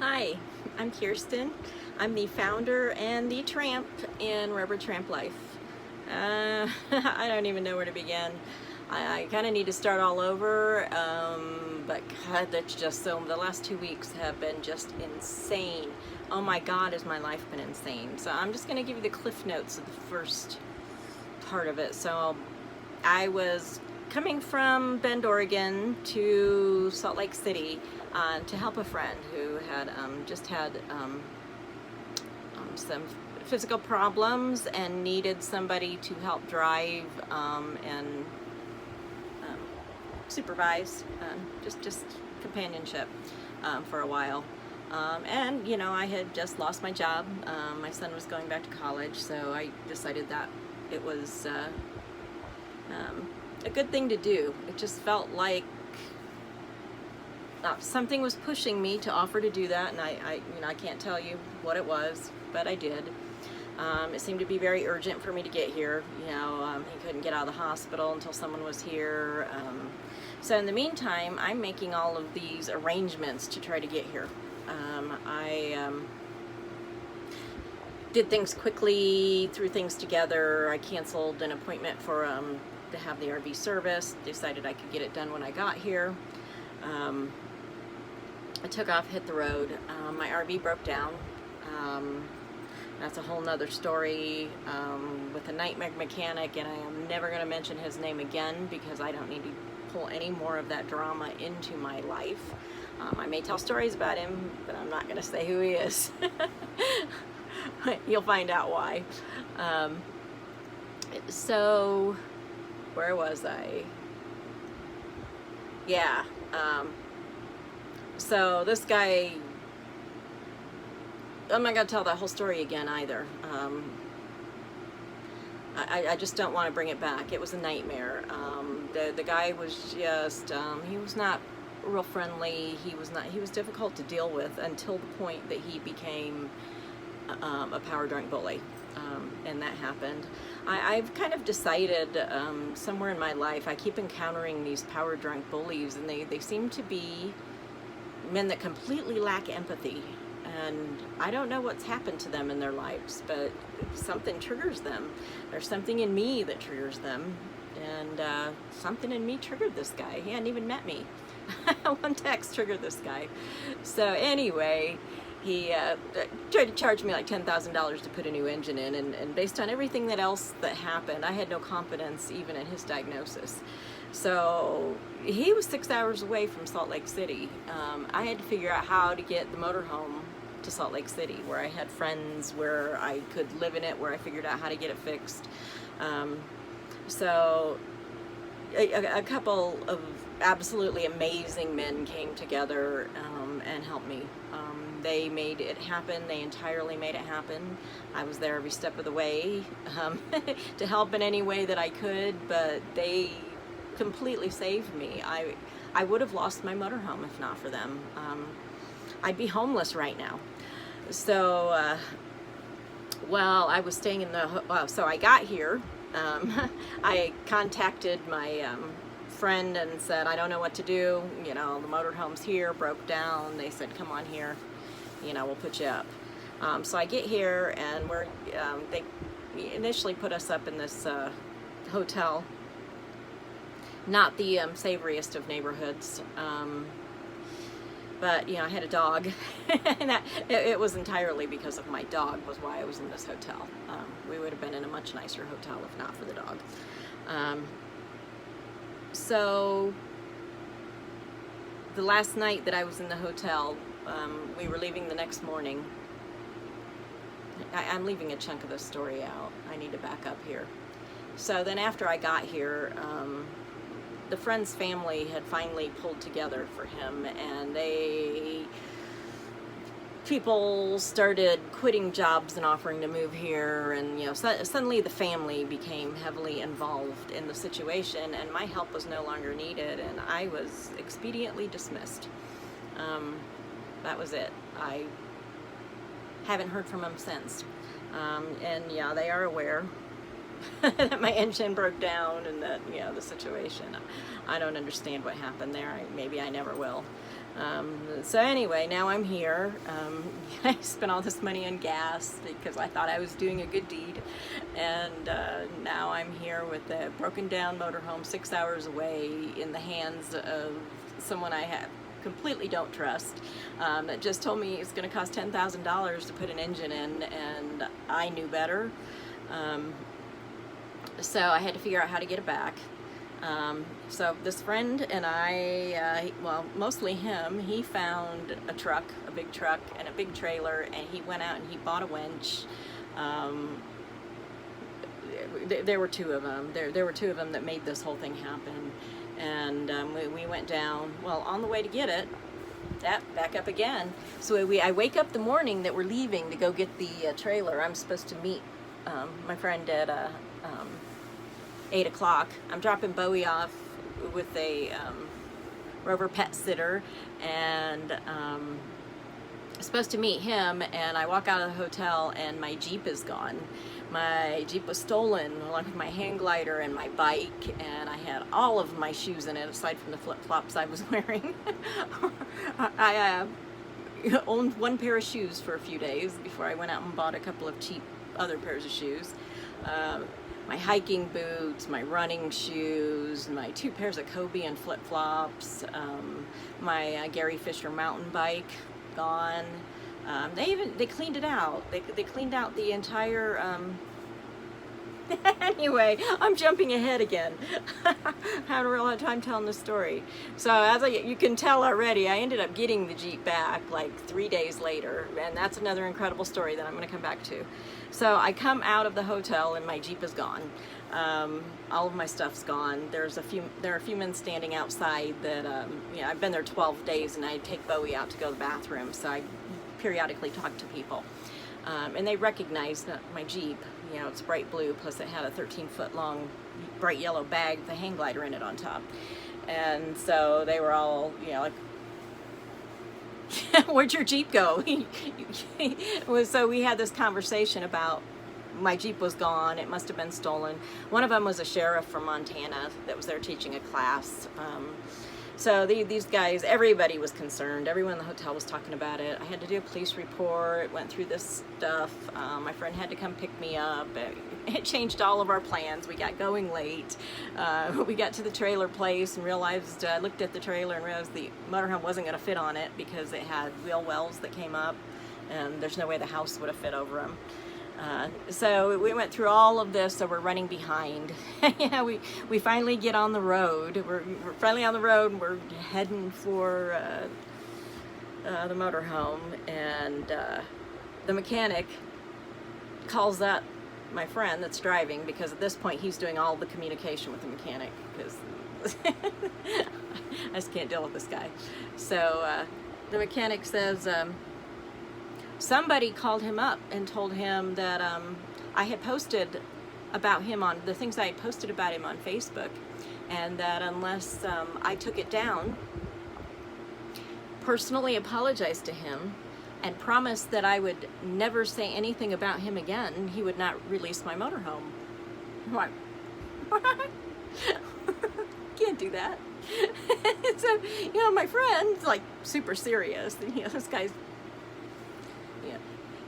Hi, I'm Kirsten. I'm the founder and the tramp in Rubber Tramp Life. I don't even know where to begin. I kind of need to start all over, but God, that's just so, the last 2 weeks have been just insane. Oh my God, has my life been insane. So I'm just going to give you the cliff notes of the first part of it. So I was coming from Bend, Oregon to Salt Lake City to help a friend who had just had some physical problems and needed somebody to help drive and supervise, just companionship for a while. And you know, I had just lost my job. My son was going back to college, so I decided that it was a good thing to do. It just felt like something was pushing me to offer to do that, and I can't tell you what it was, but I did. It seemed to be very urgent for me to get here. He couldn't get out of the hospital until someone was here. So in the meantime, I'm making all of these arrangements to try to get here. I did things quickly, threw things together. I canceled an appointment for to have the RV serviced. Decided I could get it done when I got here. I took off, hit the road. My RV broke down. That's a whole nother story with a nightmare mechanic, and I am never going to mention his name again because I don't need to pull any more of that drama into my life. I may tell stories about him, but I'm not going to say who he is. You'll find out why. So, where was I? Yeah. So this guy, I'm not going to tell that whole story again either. I just don't want to bring it back. It was a nightmare. The guy was just, he was not real friendly. He was difficult to deal with until the point that he became a power drunk bully. And that happened. I've kind of decided somewhere in my life, I keep encountering these power drunk bullies, and they seem to be men that completely lack empathy. And I don't know what's happened to them in their lives, but something triggers them. There's something in me that triggers them, and something in me triggered this guy. He hadn't even met me. One text triggered this guy. So anyway, he tried to charge me like $10,000 to put a new engine in, and based on everything else that happened, I had no confidence even in his diagnosis. So he was 6 hours away from Salt Lake City. I had to figure out how to get the motorhome to Salt Lake City, where I had friends, where I could live in it, where I figured out how to get it fixed. So a couple of absolutely amazing men came together and helped me. They made it happen. They entirely made it happen. I was there every step of the way to help in any way that I could, but they completely saved me. I would have lost my motorhome if not for them. I'd be homeless right now. So, well, I was staying in the, so I got here. I contacted my friend and said, I don't know what to do. You know, the motorhome's here, broke down. They said, come on here. You know, we'll put you up. So I get here, and they initially put us up in this hotel. Not the savoriest of neighborhoods, but you know, I had a dog, and it was entirely because of my dog was why I was in this hotel. We would have been in a much nicer hotel if not for the dog. So the last night that I was in the hotel, we were leaving the next morning. I'm leaving a chunk of the story out. I need to back up here. So then after I got here, the friend's family had finally pulled together for him, and people started quitting jobs and offering to move here, and you know, suddenly the family became heavily involved in the situation, and my help was no longer needed, and I was expediently dismissed. That was it. I haven't heard from them since. And yeah, they are aware that my engine broke down and that, you know, the situation. I don't understand what happened there. Maybe I never will. So anyway, now I'm here. I spent all this money on gas because I thought I was doing a good deed, and now I'm here with a broken down motorhome 6 hours away in the hands of someone I completely don't trust, that just told me it's going to cost $10,000 to put an engine in, and I knew better. So I had to figure out how to get it back. So this friend and I, well, mostly him, he found a truck, a big truck and a big trailer, and he went out and he bought a winch. There were two of them. There were two of them that made this whole thing happen. And we went down, well, on the way to get it, back up again. So I wake up the morning that we're leaving to go get the trailer. I'm supposed to meet my friend at 8 o'clock. I'm dropping Bowie off with a Rover pet sitter, and I'm supposed to meet him, and I walk out of the hotel and my Jeep is gone. My Jeep was stolen, along with my hang glider and my bike, and I had all of my shoes in it aside from the flip-flops I was wearing. I owned one pair of shoes for a few days before I went out and bought a couple of cheap other pairs of shoes. My hiking boots, my running shoes, my 2 pairs of Kobe and flip-flops, my Gary Fisher mountain bike, gone. They cleaned it out. They cleaned out the entire, anyway, I'm jumping ahead again. Having a real hard time telling the story. So as you can tell already, I ended up getting the Jeep back like 3 days later, and that's another incredible story that I'm going to come back to. So I come out of the hotel and my Jeep is gone. All of my stuff's gone. There are a few men standing outside that, you know, I've been there 12 days and I take Bowie out to go to the bathroom, so I periodically talk to people. And they recognized my Jeep. You know, it's bright blue, plus it had a 13-foot long bright yellow bag with a hang glider in it on top. And so they were all, you know, like, where'd your Jeep go? So we had this conversation about my Jeep was gone. It must have been stolen. One of them was a sheriff from Montana that was there teaching a class. So these guys, everybody was concerned. Everyone in the hotel was talking about it. I had to do a police report, went through this stuff. My friend had to come pick me up. It changed all of our plans. We got going late. We got to the trailer place and realized, looked at the trailer and realized the motorhome wasn't going to fit on it because it had wheel wells that came up, and there's no way the house would have fit over them. So we went through all of this, so we're running behind. Yeah, we finally get on the road. We're finally on the road, and we're heading for the motorhome, and the mechanic calls up my friend that's driving, because at this point he's doing all the communication with the mechanic, because I just can't deal with this guy. So the mechanic says, somebody called him up and told him that I had posted about him on the things I had posted about him on Facebook, and that unless I took it down, personally apologized to him, and promised that I would never say anything about him again, he would not release my motorhome. I'm like, what? Can't do that. So, you know, my friend's like super serious. You know, this guy's,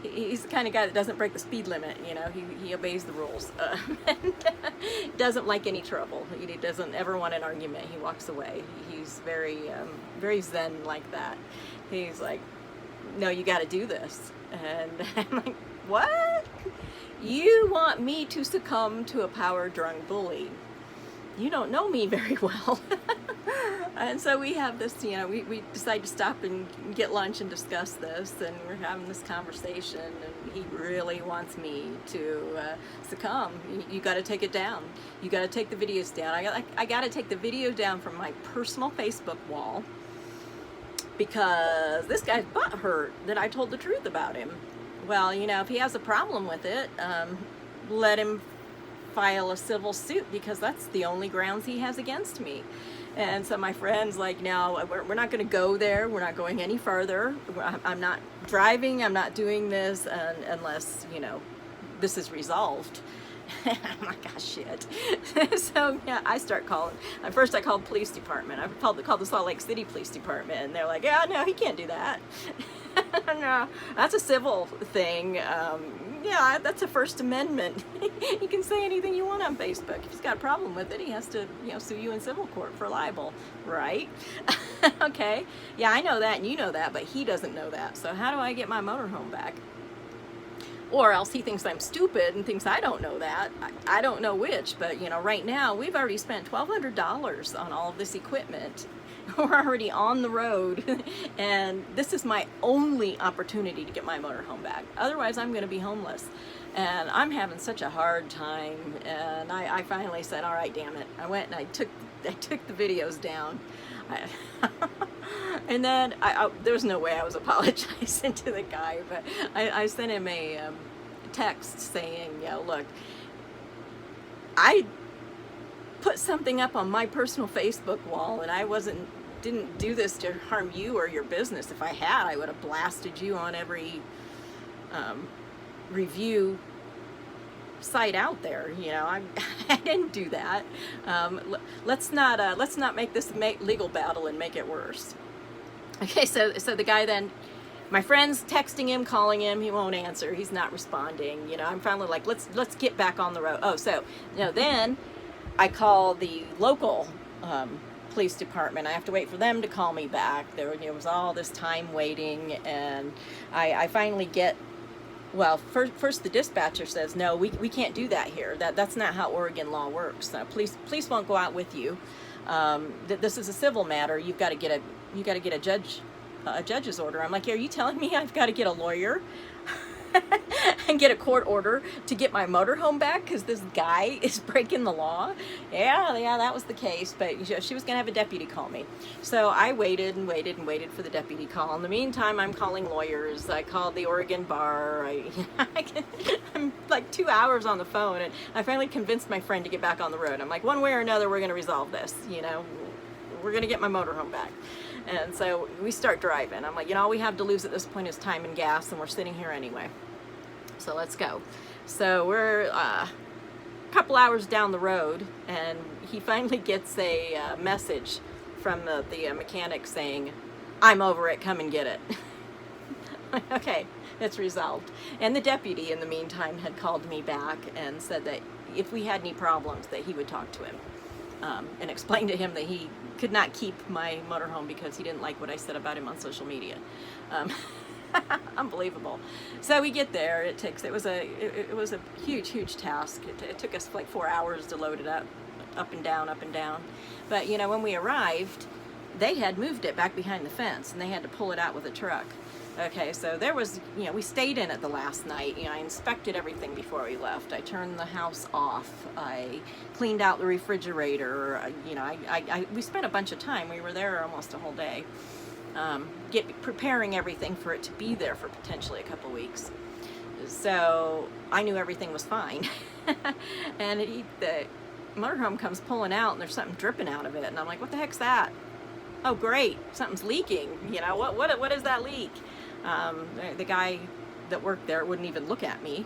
he's the kind of guy that doesn't break the speed limit. You know, he obeys the rules, and doesn't like any trouble. He doesn't ever want an argument. He walks away. He's very very zen like that. He's like, no, you got to do this. And I'm like, what? You want me to succumb to a power-drunk bully? You don't know me very well. And so we have this, you know, we decide to stop and get lunch and discuss this, and we're having this conversation, and he really wants me to succumb. You got to take it down. You got to take the videos down. I got to take the video down from my personal Facebook wall, because this guy's butthurt that I told the truth about him. Well, you know, if he has a problem with it, let him file a civil suit, because that's the only grounds he has against me. And so my friend's like, no, we're not going to go there. We're not going any further. I'm not driving. I'm not doing this unless, you know, this is resolved. I'm like, gosh, shit. So yeah, I start calling. At first I called police department. I called the Salt Lake City Police Department, and they're like, yeah, no, he can't do that. No, that's a civil thing. Yeah, that's a First Amendment. You can say anything you want on Facebook. If he's got a problem with it, he has to, sue you in civil court for libel, right? Okay, yeah, I know that, and you know that, but he doesn't know that. So how do I get my motorhome back? Or else he thinks I'm stupid and thinks I don't know that. I don't know which, but right now we've already spent $1,200 on all of this equipment. We're already on the road, and this is my only opportunity to get my motorhome back. Otherwise, I'm going to be homeless, and I'm having such a hard time. And I finally said, "All right, damn it!" I went and I took the videos down. And then there was no way I was apologizing to the guy, but I sent him a text saying, look, I put something up on my personal Facebook wall, and I didn't do this to harm you or your business. If I had, I would have blasted you on every review site out there. I didn't do that. Let's not make this legal battle and make it worse. Okay, so the guy then, my friend's texting him, calling him, he won't answer, he's not responding. I'm finally like, let's get back on the road. Oh, so then I call the local police department. I have to wait for them to call me back. There was all this time waiting, and I finally get, well, first the dispatcher says, no, we can't do that here. That's not how Oregon law works. Police won't go out with you. This is a civil matter. You got to get a judge's order. I'm like, are you telling me I've got to get a lawyer and get a court order to get my motorhome back because this guy is breaking the law? Yeah, that was the case. But she was going to have a deputy call me. So I waited and waited and waited for the deputy call. In the meantime, I'm calling lawyers. I called the Oregon bar. I'm like 2 hours on the phone, and I finally convinced my friend to get back on the road. I'm like, one way or another, we're going to resolve this. We're going to get my motorhome back. And so we start driving. I'm like, all we have to lose at this point is time and gas, and we're sitting here anyway. So let's go. So we're a couple hours down the road, and he finally gets a message from the mechanic saying, I'm over it, come and get it. Okay, it's resolved. And the deputy, in the meantime, had called me back and said that if we had any problems, that he would talk to him. And explained to him that he could not keep my motorhome because he didn't like what I said about him on social media. Unbelievable. So we get there. It was a huge task. It took us like 4 hours to load it up and down. But when we arrived, they had moved it back behind the fence, and they had to pull it out with a truck. Okay, so there was, we stayed in it the last night. I inspected everything before we left. I turned the house off. I cleaned out the refrigerator. We spent a bunch of time. We were there almost a whole day, preparing everything for it to be there for potentially a couple weeks. So I knew everything was fine. And the motorhome comes pulling out, and there's something dripping out of it. And I'm like, what the heck's that? Oh, great, something's leaking. What is that leak? The guy that worked there wouldn't even look at me.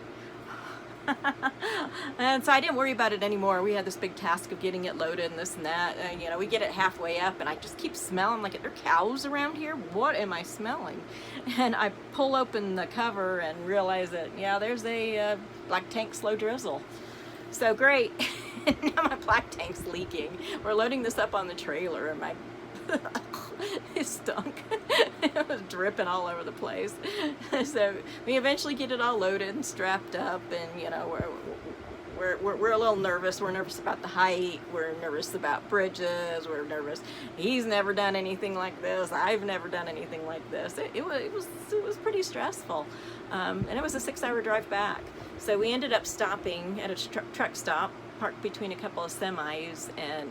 And so I didn't worry about it anymore. We had this big task of getting it loaded and this and that. We get it halfway up, and I just keep smelling like, are there cows around here? What am I smelling? And I pull open the cover and realize that, there's a black tank slow drizzle. So great. Now my black tank's leaking. We're loading this up on the trailer, and my it stunk. It was dripping all over the place. So we eventually get it all loaded and strapped up, and we're a little nervous. We're nervous about the height. We're nervous about bridges. We're nervous. He's never done anything like this. I've never done anything like this. It was pretty stressful, and it was a 6-hour drive back. So we ended up stopping at a truck stop, parked between a couple of semis, and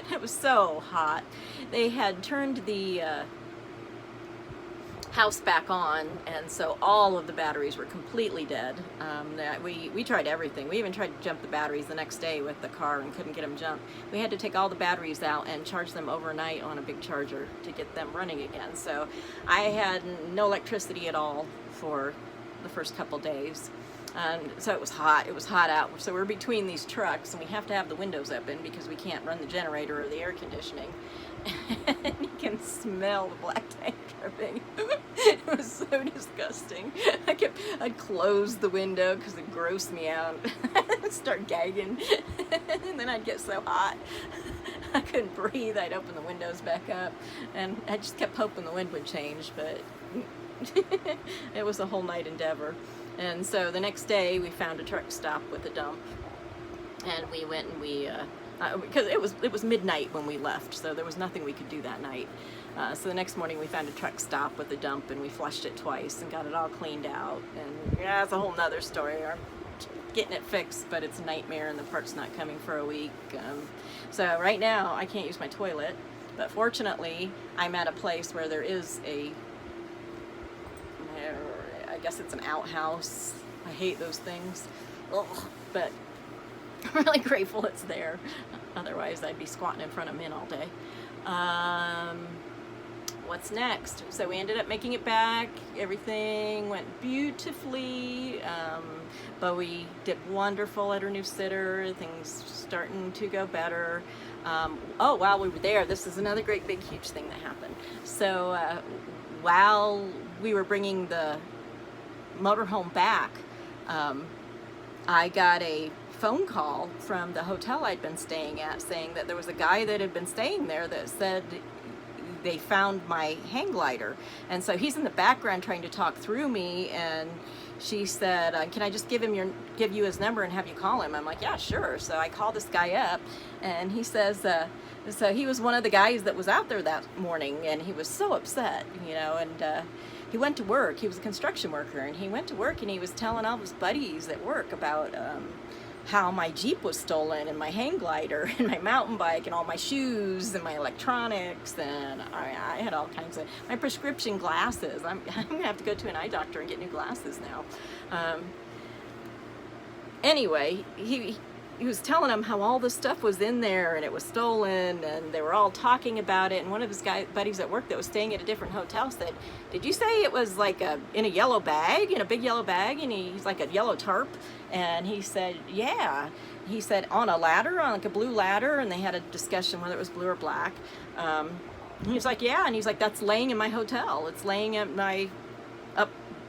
it was so hot. They had turned the house back on, and so all of the batteries were completely dead. We tried everything. We even tried to jump the batteries the next day with the car and couldn't get them jumped. We had to take all the batteries out and charge them overnight on a big charger to get them running again. So I had no electricity at all for the first couple days. And so it was hot out, so we're between these trucks, and we have to have the windows open because we can't run the generator or the air conditioning. And you can smell the black tank dripping. It was so disgusting. I'd close the window because it grossed me out. I'd start gagging, and then I'd get so hot I couldn't breathe. I'd open the windows back up, and I just kept hoping the wind would change, but it was a whole night endeavor. And so the next day we found a truck stop with a dump, and we went and because it was midnight when we left, so there was nothing we could do that night. So the next morning we found a truck stop with a dump, and we flushed it twice and got it all cleaned out. And yeah, it's a whole nother story. We're getting it fixed, but it's a nightmare, and the part's not coming for a week. So right now I can't use my toilet, but fortunately I'm at a place where there is I guess it's an outhouse. I hate those things. Ugh, but I'm really grateful it's there. Otherwise I'd be squatting in front of men all day. What's next? So we ended up making it back. Everything went beautifully. Bowie did wonderful at her new sitter. Things starting to go better. Oh, while we were there, this is another great big huge thing that happened. So while we were bringing the motorhome back, I got a phone call from the hotel I'd been staying at saying that there was a guy that had been staying there that said they found my hang glider. And so he's in the background trying to talk through me, and she said, can I just give you his number and have you call him? I'm like, yeah, sure. So I called this guy up, and he says, so he was one of the guys that was out there that morning, and he was so upset, and he went to work. He was a construction worker, and he went to work, and he was telling all his buddies at work about how my Jeep was stolen, and my hang glider, and my mountain bike, and all my shoes, and my electronics, and I had all kinds of, my prescription glasses. I'm gonna have to go to an eye doctor and get new glasses now. Anyway, he was telling them how all this stuff was in there and it was stolen, and they were all talking about it. And one of his buddies at work that was staying at a different hotel said, did you say it was like in a yellow bag, in a big yellow bag? And he's like a yellow tarp. And he said, yeah. He said on a ladder, on like a blue ladder, and they had a discussion whether it was blue or black. He was like, yeah. And he's like, that's laying in my hotel. It's laying up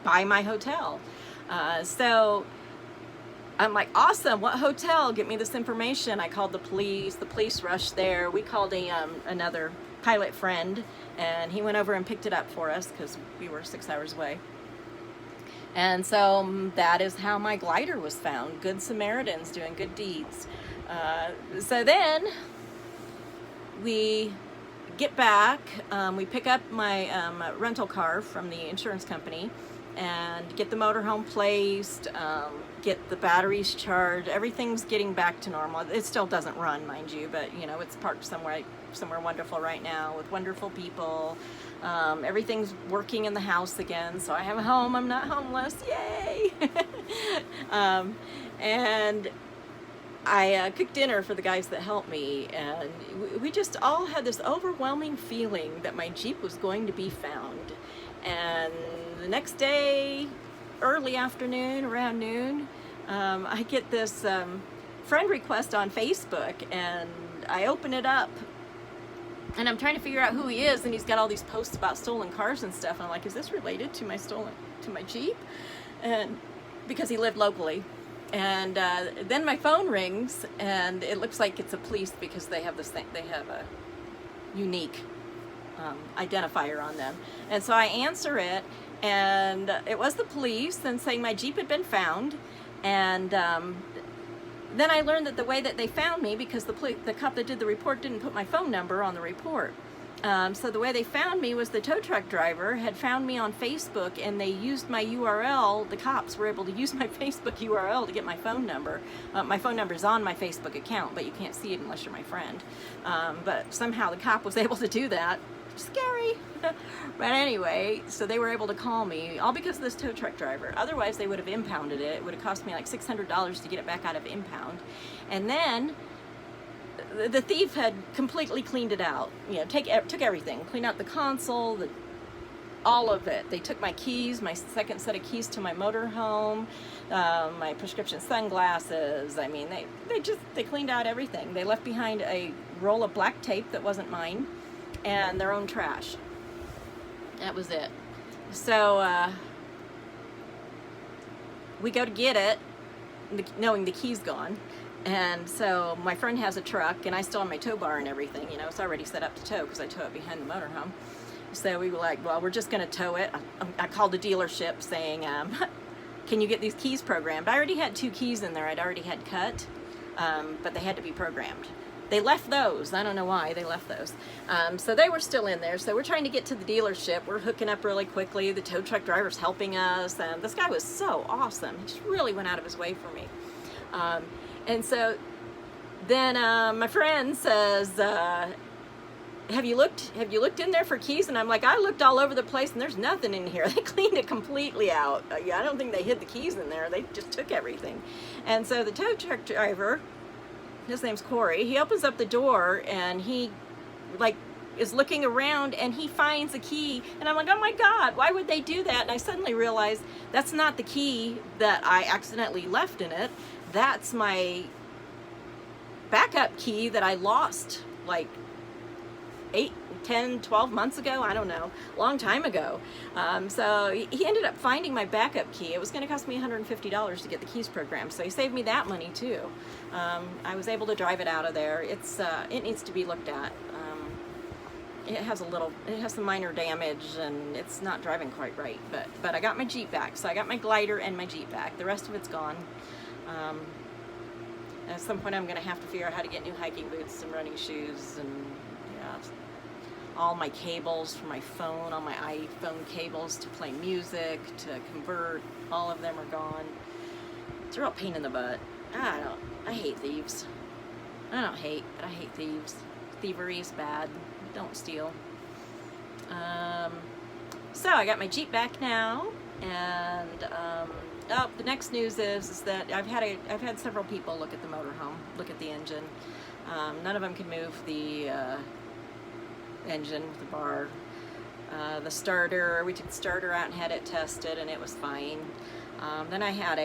by my hotel. So I'm like, awesome, what hotel? Get me this information. I called the police rushed there. We called another pilot friend, and he went over and picked it up for us because we were 6 hours away. And so that is how my glider was found. Good Samaritans doing good deeds. So then we get back, we pick up my rental car from the insurance company and get the motorhome placed, get the batteries charged. Everything's getting back to normal. It still doesn't run, mind you, but it's parked somewhere wonderful right now with wonderful people. Everything's working in the house again, so I have a home. I'm not homeless. Yay! And I cooked dinner for the guys that helped me, and we just all had this overwhelming feeling that my Jeep was going to be found. And the next day, early afternoon, around noon, I get this friend request on Facebook, and I open it up, and I'm trying to figure out who he is, and he's got all these posts about stolen cars and stuff, and I'm like, is this related to my Jeep? And because he lived locally. And then my phone rings, and it looks like it's a police because they have this thing, they have a unique identifier on them. And so I answer it, and it was the police, and saying my Jeep had been found. And then I learned that the way that they found me, because the cop that did the report didn't put my phone number on the report. So the way they found me was the tow truck driver had found me on Facebook, and they used my URL. The cops were able to use my Facebook URL to get my phone number. My phone number is on my Facebook account, but you can't see it unless you're my friend. But somehow the cop was able to do that. Scary. But anyway, so they were able to call me, all because of this tow truck driver. Otherwise they would have impounded it. It would have cost me like $600 to get it back out of impound. And then the thief had completely cleaned it out. Took everything, cleaned out the console, all of it. They took my keys, my second set of keys to my motorhome, my prescription sunglasses. I mean, they cleaned out everything. They left behind a roll of black tape that wasn't mine, and their own trash. That was it. So we go to get it, knowing the key's gone. And so my friend has a truck, and I still have my tow bar and everything. You know, it's already set up to tow because I tow it behind the motorhome. So we were like, well, we're just going to tow it. I called the dealership saying, can you get these keys programmed? I already had 2 keys in there I'd already had cut, but they had to be programmed. They left those. I don't know why they left those. So they were still in there. So we're trying to get to the dealership. We're hooking up really quickly. The tow truck driver's helping us. This guy was so awesome. He just really went out of his way for me. And so then my friend says, have you looked in there for keys? And I'm like, I looked all over the place and there's nothing in here. They cleaned it completely out. I don't think they hid the keys in there. They just took everything. And so the tow truck driver, his name's Corey, he opens up the door and he is looking around and he finds a key. And I'm like, oh my God, why would they do that? And I suddenly realized that's not the key that I accidentally left in it. That's my backup key that I lost like 8, 10, 12 months ago. I don't know, a long time ago. So he ended up finding my backup key. It was going to cost me $150 to get the keys programmed. So he saved me that money too. I was able to drive it out of there. It needs to be looked at. It has some minor damage and it's not driving quite right, but I got my Jeep back. So I got my glider and my Jeep back. The rest of it's gone. At some point I'm going to have to figure out how to get new hiking boots, some running shoes, and all my cables for my phone, all my iPhone cables to play music, to convert, all of them are gone. It's a real pain in the butt. I hate thieves. I don't hate, but I hate thieves. Thievery is bad. Don't steal. So I got my Jeep back now, and the next news is that I've had several people look at the motorhome, look at the engine. None of them can move the engine with the bar. The starter, we took the starter out and had it tested, and it was fine. Then I had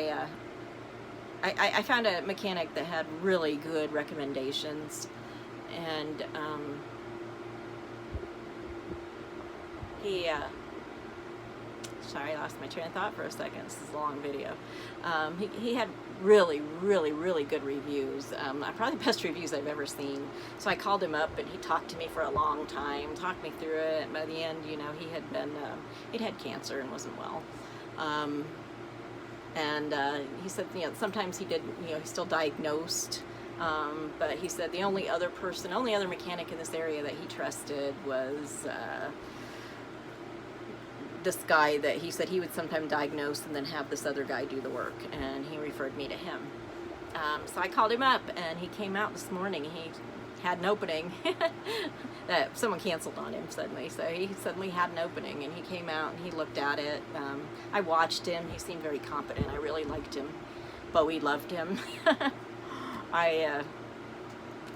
I found a mechanic that had really good recommendations, and sorry, I lost my train of thought for a second. This is a long video. He had really good reviews. Probably the best reviews I've ever seen. So I called him up and he talked to me for a long time, talked me through it, and by the end, you know, he'd had cancer and wasn't well. He said, you know, sometimes he did, you know, he's still diagnosed, but he said the only other mechanic in this area that he trusted was this guy that he said he would sometime diagnose and then have this other guy do the work, and he referred me to him. So I called him up and he came out this morning. He had an opening. Someone canceled on him suddenly, so he suddenly had an opening, and he came out and he looked at it. I watched him. He seemed very competent. I really liked him. Bowie loved him.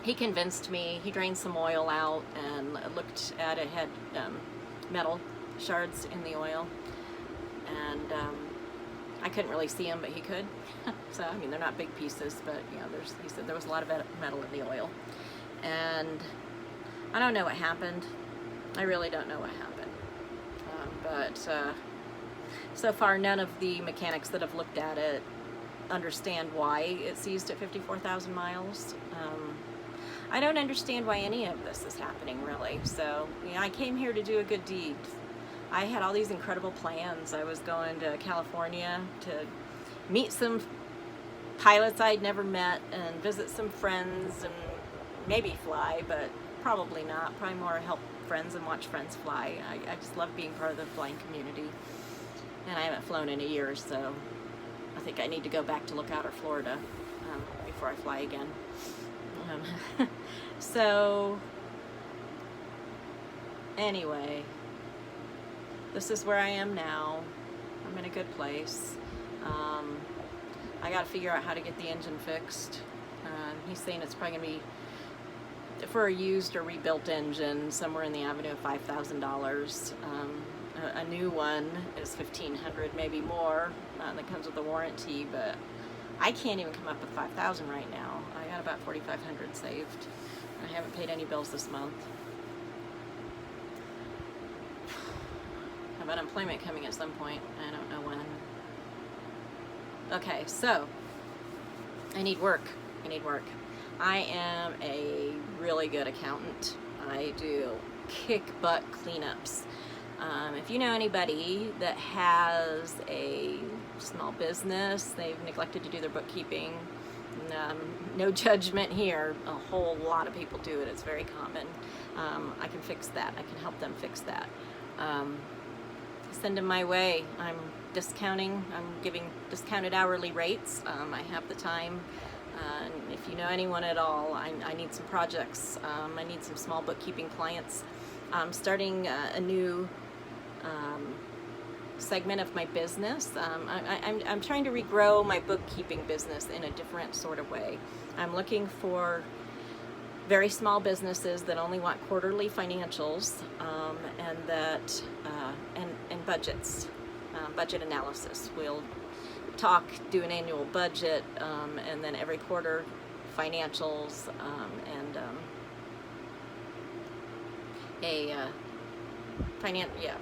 He convinced me. He drained some oil out and looked at it. Had metal shards in the oil, and I couldn't really see them, but he could. So I mean, they're not big pieces, but you know, he said there was a lot of metal in the oil, and I don't know what happened. I really don't know what happened, but so far none of the mechanics that have looked at it understand why it seized at 54,000 miles. I don't understand why any of this is happening, really. So, you know, I came here to do a good deed. I had all these incredible plans. I was going to California to meet some pilots I'd never met and visit some friends and maybe fly, but probably not. Probably more help friends and watch friends fly. I just love being part of the flying community. And I haven't flown in a year, so I think I need to go back to Lookout or Florida before I fly again. So anyway, this is where I am now. I'm in a good place. I got to figure out how to get the engine fixed. He's saying it's probably going to be, for a used or rebuilt engine, somewhere in the avenue of $5,000. A new one is $1,500, maybe more, that comes with a warranty, but I can't even come up with $5,000 right now. I got about $4,500 saved. I haven't paid any bills this month. I have unemployment coming at some point. I don't know when. Okay, so I need work. I need work. I am a really good accountant. I do kick butt cleanups. If you know anybody that has a small business, they've neglected to do their bookkeeping, no judgment here, a whole lot of people do it, it's very common. I can fix that, I can help them fix that. Send them my way. I'm giving discounted hourly rates. I have the time. If you know anyone at all, I need some projects. I need some small bookkeeping clients. I'm starting a new segment of my business. I'm trying to regrow my bookkeeping business in a different sort of way. I'm looking for very small businesses that only want quarterly financials, and that and budgets, budget analysis. We'll do an annual budget, and then every quarter financials, and a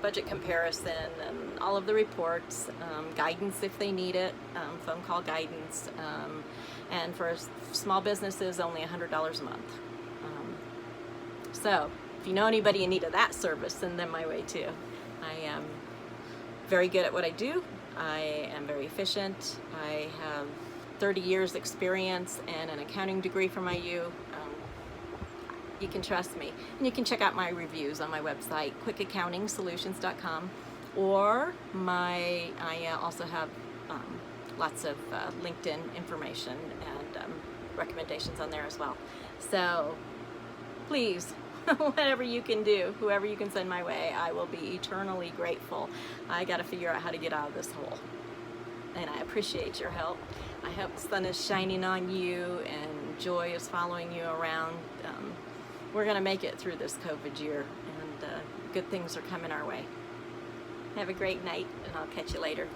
budget comparison, and all of the reports, guidance if they need it, phone call guidance, and for small businesses only $100 a month. So if you know anybody in need of that service, send them my way too. I am very good at what I do. I am very efficient. I have 30 years experience and an accounting degree from IU. You can trust me. And you can check out my reviews on my website, quickaccountingsolutions.com, or I also have lots of LinkedIn information and recommendations on there as well. So please, whatever you can do, whoever you can send my way, I will be eternally grateful. I got to figure out how to get out of this hole. And I appreciate your help. I hope the sun is shining on you and joy is following you around. We're going to make it through this COVID year, and good things are coming our way. Have a great night, and I'll catch you later.